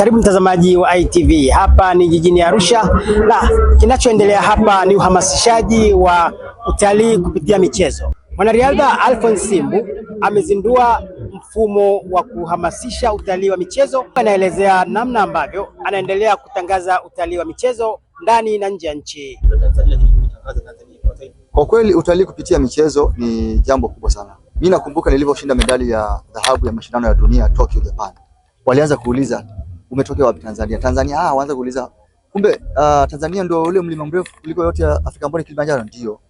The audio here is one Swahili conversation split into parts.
Karibu mtazamaji wa ITV. Hapa ni jijini Arusha na kinachoendelea hapa ni uhamasishaji wa utalii kupitia michezo. Mwanariadha Alphonce Simbu amezindua mfumo wa kuhamasisha utalii wa michezo. Anaelezea namna ambavyo anaendelea kutangaza utalii wa michezo ndani na nje ya nchi. Kwa kweli utalii kupitia michezo ni jambo kubwa sana. Mimi nakumbuka nilivyoshinda medali ya dhahabu ya mashindano ya dunia Tokyo, Japan. Walianza kuuliza umetokea wapi Tanzania? Tanzania waanza kuuliza kumbe Tanzania ndio ule mlima mrefu kuliko yote ya Afrika ambao ni Kilimanjaro, ndio.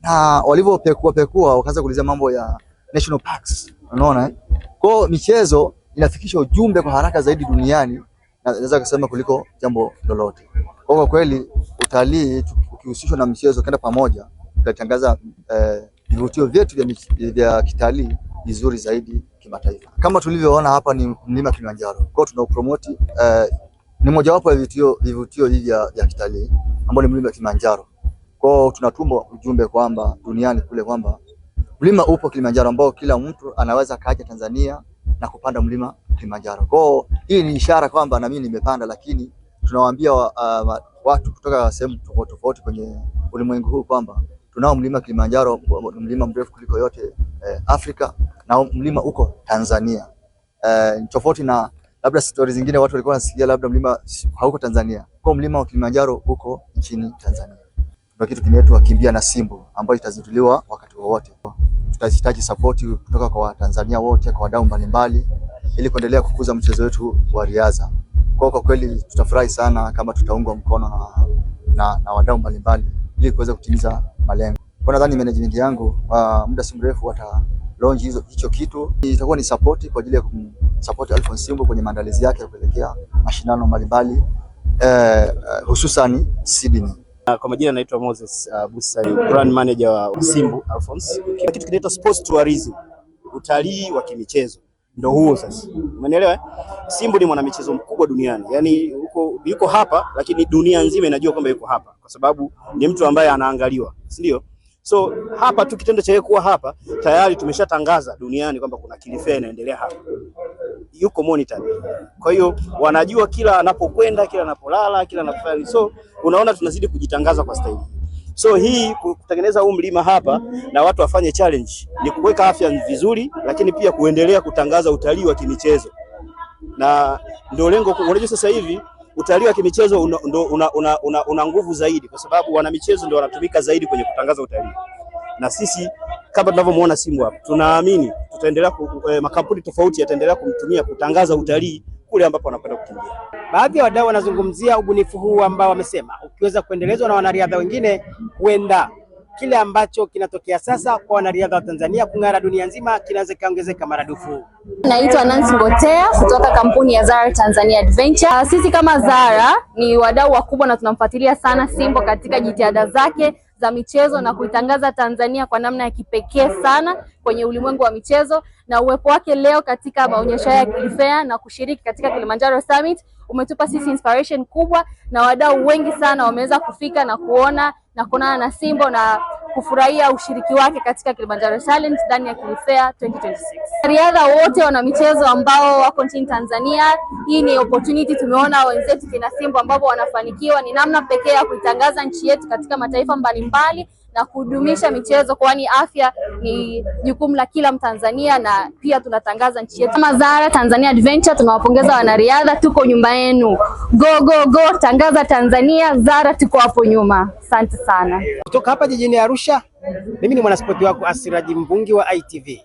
Na walivyopekua wakaanza kuuliza mambo ya national parks. Unaona Kwa michezo inafikisha ujumbe kwa haraka zaidi duniani na naweza kusema kuliko jambo lolote. Kwa kweli utalii ukihusishwa na michezo kenda pamoja tutatangaza vivutio vyetu vya kitalii vizuri zaidi kimataifa. Kama tulivyoona hapa ni mlima Kilimanjaro. Kwa tuna promote ni mojawapo ya vivutio hivi vya kitalii ambao ni mlima Kilimanjaro. Kwa tunatuma ujumbe kwamba duniani kule kwamba mlima upo Kilimanjaro ambao kila mtu anaweza kaja Tanzania na kupanda mlima Kilimanjaro. Kwa hii ni ishara kwamba na mimi nimepanda, lakini tunawaambia watu kutoka sehemu tofauti kwenye ulimwengu huu kwamba tunao mlima Kilimanjaro, mlima mrefu kuliko yote Afrika, na mlima uko Tanzania. Tofauti na labda stories zingine watu walikuwa wanasikia labda mlima hauko Tanzania. Kwa mlima wa Kilimanjaro uko nchini Tanzania. Kuna kitu kinaitwa Kimbia na Simbu ambayo itazinduliwa wakati wowote. Tutahitaji support kutoka kwa Watanzania wote, kwa wadau mbalimbali ili kuendelea kukuza mchezo wetu wa riadha. Kwa kweli tutafurahi sana kama tutaungwa mkono na wadau mbalimbali ili kuweza kutimiza malengo. Kwa nadhani management yangu muda si mrefu wata launch hicho kitu. Itakuwa ni support kwa ajili ya kumsupport Alphonce Simbu kwenye maandalizi yake ya kuelekea mashindano mbalimbali hususan Sydney. Kwa majina naitwa Moses Busa, brand manager wa Simbu Alphonce. Kitu kinaitwa sports tourism, utalii wa kimichezo. Ndio huo sasa. Umeelewa? Simbu ni mwanamichezo mkubwa duniani. Yaani yuko hapa lakini dunia nzima inajua kwamba yuko hapa kwa sababu ni mtu ambaye anaangaliwa, si ndio? So hapa tu kitendo cha yeye kuwa hapa tayari tumeshatangaza duniani kwamba kuna kilifea inaendelea hapa. Yuko monitor. Kwa hiyo wanajua kila anapokwenda, kila anapolala, kila anafanya. So unaona tunazidi kujitangaza kwa staili. So hii kutengeneza huu mlima hapa na watu wafanye challenge ni kuweka afya vizuri, lakini pia kuendelea kutangaza utalii wa kimichezo. Na ndio lengo. Unajua sasa hivi utalii wa kimichezo una nguvu zaidi kwa sababu wana michezo ndio wanatumika zaidi kwenye kutangaza utalii. Na sisi kama tunavyomuona Simbu hapa, tunaamini tutaendelea makampuni tofauti yataendelea kumtumia kutangaza utalii kule ambapo wanakwenda kukimbia. Baadhi ya wadau wanazungumzia ubunifu huu ambao wamesema ukiweza kuendelezwa na wanariadha wengine, huenda kile ambacho kinatokea sasa kwa wanariadha wa Tanzania kung'ara dunia nzima kinaweza kaongezeka maradufu. Naitwa Nancy Ngotea kutoka kampuni ya Zara Tanzania Adventure. Sisi kama Zara ni wadau wakubwa na tunamfuatilia sana Simbu katika jitihada zake za michezo na kuitangaza Tanzania kwa namna ya kipekee sana kwenye ulimwengu wa michezo, na uwepo wake leo katika maonyesho ya Kilifea na kushiriki katika Kilimanjaro Summit umetupa sisi inspiration kubwa, na wadau wengi sana wameweza kufika na kuonana na Simbu na kufurahia ushiriki wake katika Kilimanjaro Challenge ndani ya Kilifea 2026. Riadha wote wana michezo ambao wako nchini Tanzania. Hii ni opportunity, tumeona wenzetu kina Simbu ambao wanafanikiwa, ni namna pekee ya kuitangaza nchi yetu katika mataifa mbalimbali na kudumisha michezo, kwani afya ni jukumu la kila Mtanzania na pia tunatangaza nchi yetu. Kama Zara Tanzania Adventure tunawapongeza wanariadha, tuko nyuma yenu. Go go go, tangaza Tanzania, Zara tuko hapo nyuma. Asante sana. Kutoka hapa jijini Arusha, mimi ni mwanaspoti wako Asiraji Mbungi wa ITV.